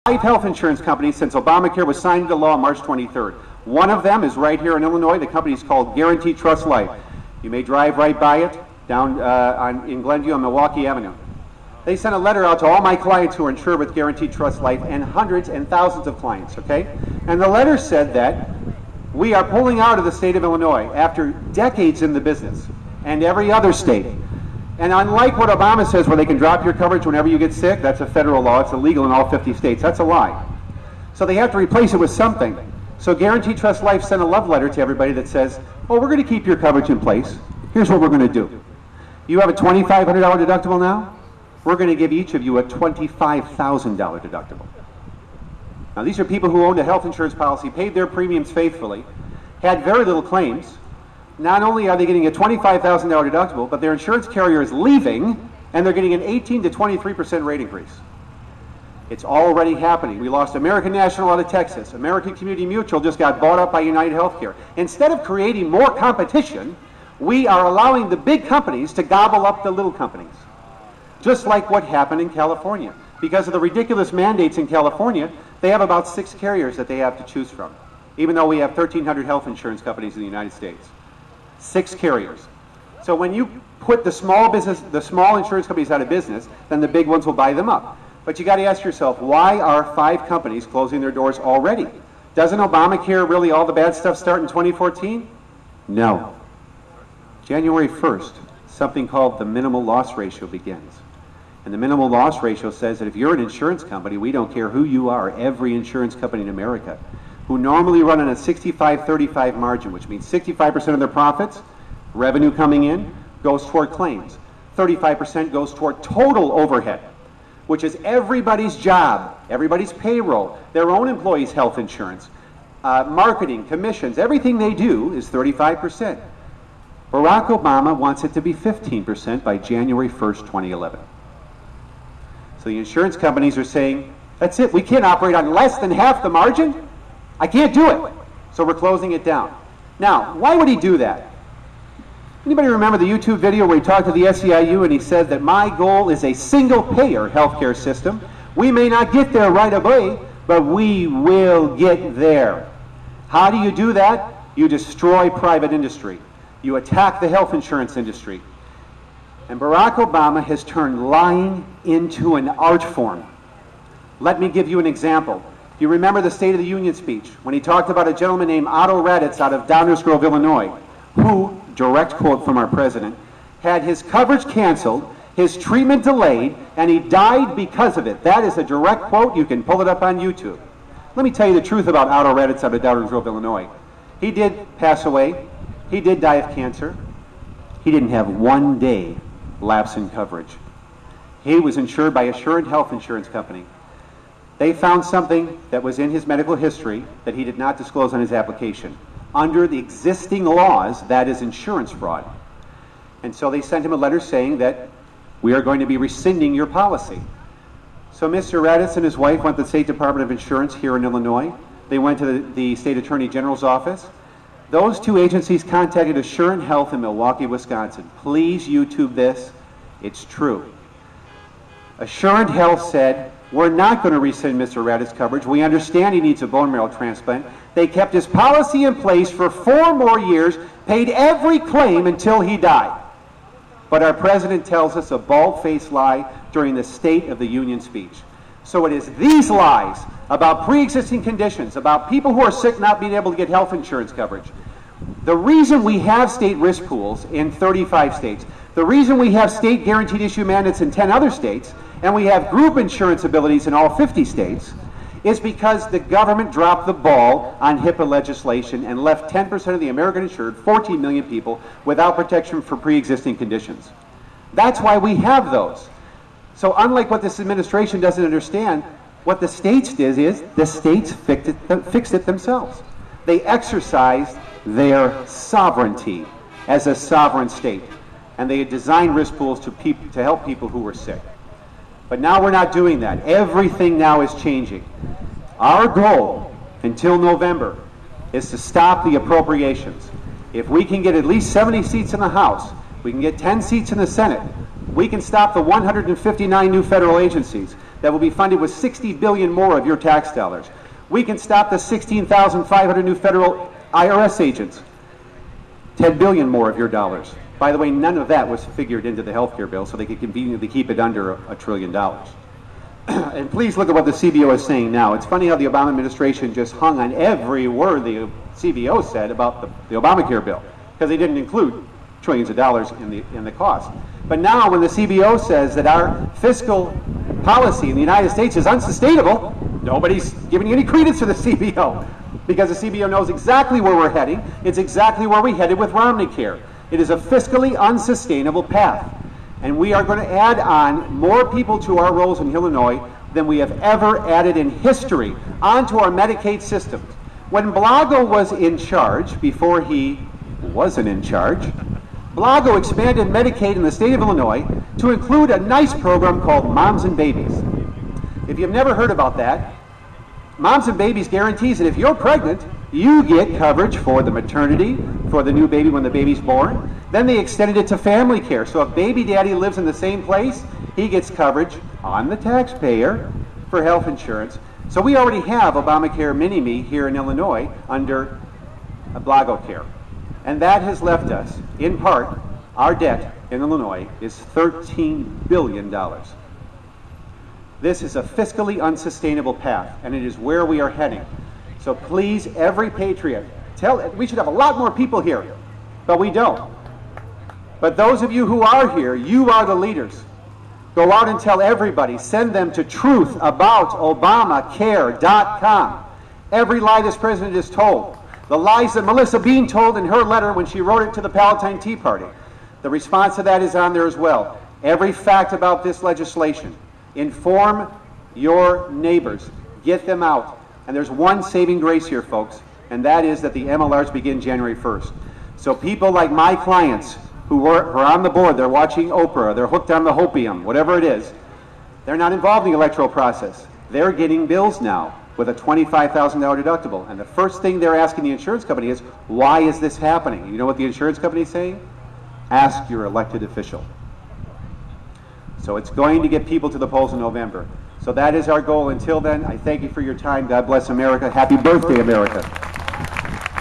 5 health insurance companies since Obamacare was signed into law on March 23rd. One of them is right here in Illinois. The company is called Guaranteed Trust Life. You may drive right by it down in Glenview on Milwaukee Avenue. They sent a letter out to all my clients who are insured with Guaranteed Trust Life and hundreds and thousands of clients, okay? And the letter said that we are pulling out of the state of Illinois after decades in the business, and every other state. And unlike what Obama says, where they can drop your coverage whenever you get sick, that's a federal law. It's illegal in all 50 states. That's a lie. So they have to replace it with something. So Guaranteed Trust Life sent a love letter to everybody that says, oh, we're going to keep your coverage in place. Here's what we're going to do. You have a $2,500 deductible now? We're going to give each of you a $25,000 deductible. Now, these are people who owned a health insurance policy, paid their premiums faithfully, had very little claims. Not only are they getting a $25,000 deductible, but their insurance carrier is leaving, and they're getting an 18 to 23% rate increase. It's already happening. We lost American National out of Texas. American Community Mutual just got bought up by United Healthcare. Instead of creating more competition, we are allowing the big companies to gobble up the little companies. Just like what happened in California. Because of the ridiculous mandates in California, they have about 6 carriers that they have to choose from, even though we have 1,300 health insurance companies in the United States. 6 carriers. So when you put the small insurance companies out of business, then the big ones will buy them up. But you got to ask yourself, why are 5 companies closing their doors already? Doesn't Obamacare really all the bad stuff start in 2014? No. January 1st, something called the minimal loss ratio begins. And the minimal loss ratio says that if you're an insurance company, we don't care who you are, every insurance company in America, who normally run on a 65-35 margin, which means 65% of their profits, revenue coming in, goes toward claims. 35% goes toward total overhead, which is everybody's job, everybody's payroll, their own employees' health insurance, marketing, commissions, everything they do is 35%. Barack Obama wants it to be 15% by January 1st, 2011. So the insurance companies are saying, that's it, we can't operate on less than half the margin? I can't do it. So we're closing it down. Now, why would he do that? Anybody remember the YouTube video where he talked to the SEIU and he said that my goal is a single-payer healthcare system. We may not get there right away, but we will get there. How do you do that? You destroy private industry. You attack the health insurance industry. And Barack Obama has turned lying into an art form. Let me give you an example. Do you remember the State of the Union speech when he talked about a gentleman named Otto Raditz out of Downers Grove, Illinois, who, direct quote from our president, had his coverage canceled, his treatment delayed, and he died because of it. That is a direct quote. You can pull it up on YouTube. Let me tell you the truth about Otto Raditz out of Downers Grove, Illinois. He did pass away. He did die of cancer. He didn't have one day lapse in coverage. He was insured by Assurant Health Insurance Company. They found something that was in his medical history that he did not disclose on his application. Under the existing laws, that is insurance fraud. And so they sent him a letter saying that we are going to be rescinding your policy. So Mr. Raditz and his wife went to the State Department of Insurance here in Illinois. They went to the State Attorney General's office. Those 2 agencies contacted Assurant Health in Milwaukee, Wisconsin. Please YouTube this. It's true. Assurant Health said, we're not going to rescind Mr. Raditz's coverage. We understand he needs a bone marrow transplant. They kept his policy in place for 4 more years, paid every claim until he died. But our president tells us a bald-faced lie during the State of the Union speech. So it is these lies about pre-existing conditions, about people who are sick not being able to get health insurance coverage. The reason we have state risk pools in 35 states, the reason we have state guaranteed issue mandates in 10 other states, and we have group insurance abilities in all 50 states, is because the government dropped the ball on HIPAA legislation and left 10% of the American insured, 14 million people, without protection for pre-existing conditions. That's why we have those. So unlike what this administration doesn't understand, what the states did is the states fixed it themselves. They exercised their sovereignty as a sovereign state. And they had designed risk pools to help people who were sick. But now we're not doing that. Everything now is changing. Our goal until November is to stop the appropriations. If we can get at least 70 seats in the House, we can get 10 seats in the Senate, we can stop the 159 new federal agencies that will be funded with $60 billion more of your tax dollars. We can stop the 16,500 new federal IRS agents. $10 billion more of your dollars. By the way, none of that was figured into the health care bill, so they could conveniently keep it under $1 trillion. And please look at what the CBO is saying now. It's funny how the Obama administration just hung on every word the CBO said about the Obamacare bill, because they didn't include trillions of dollars in the cost. But now when the CBO says that our fiscal policy in the United States is unsustainable, nobody's giving any credence to the CBO, because the CBO knows exactly where we're heading. It's exactly where we headed with Romneycare. It is a fiscally unsustainable path. And we are going to add on more people to our rolls in Illinois than we have ever added in history onto our Medicaid system. When Blago was in charge, before he wasn't in charge, Blago expanded Medicaid in the state of Illinois to include a nice program called Moms and Babies. If you've never heard about that, Moms and Babies guarantees that if you're pregnant, you get coverage for the maternity, for the new baby when the baby's born. Then they extended it to family care. So if baby daddy lives in the same place, he gets coverage on the taxpayer for health insurance. So we already have Obamacare Mini-Me here in Illinois under Blago Care. And that has left us, in part, our debt in Illinois is $13 billion. This is a fiscally unsustainable path, and it is where we are heading. So please, every patriot, we should have a lot more people here, but we don't. But those of you who are here, you are the leaders. Go out and tell everybody. Send them to truthaboutobamacare.com. Every lie this president is told. The lies that Melissa Bean told in her letter when she wrote it to the Palatine Tea Party. The response to that is on there as well. Every fact about this legislation. Inform your neighbors. Get them out. And there's one saving grace here, folks, and that is that the MLRs begin January 1st. So people like my clients who are on the board, they're watching Oprah, they're hooked on the hopium, whatever it is, they're not involved in the electoral process. They're getting bills now with a $25,000 deductible. And the first thing they're asking the insurance company is, why is this happening? You know what the insurance company is saying? Ask your elected official. So it's going to get people to the polls in November. So that is our goal. Until then, I thank you for your time. God bless America. Happy birthday, America.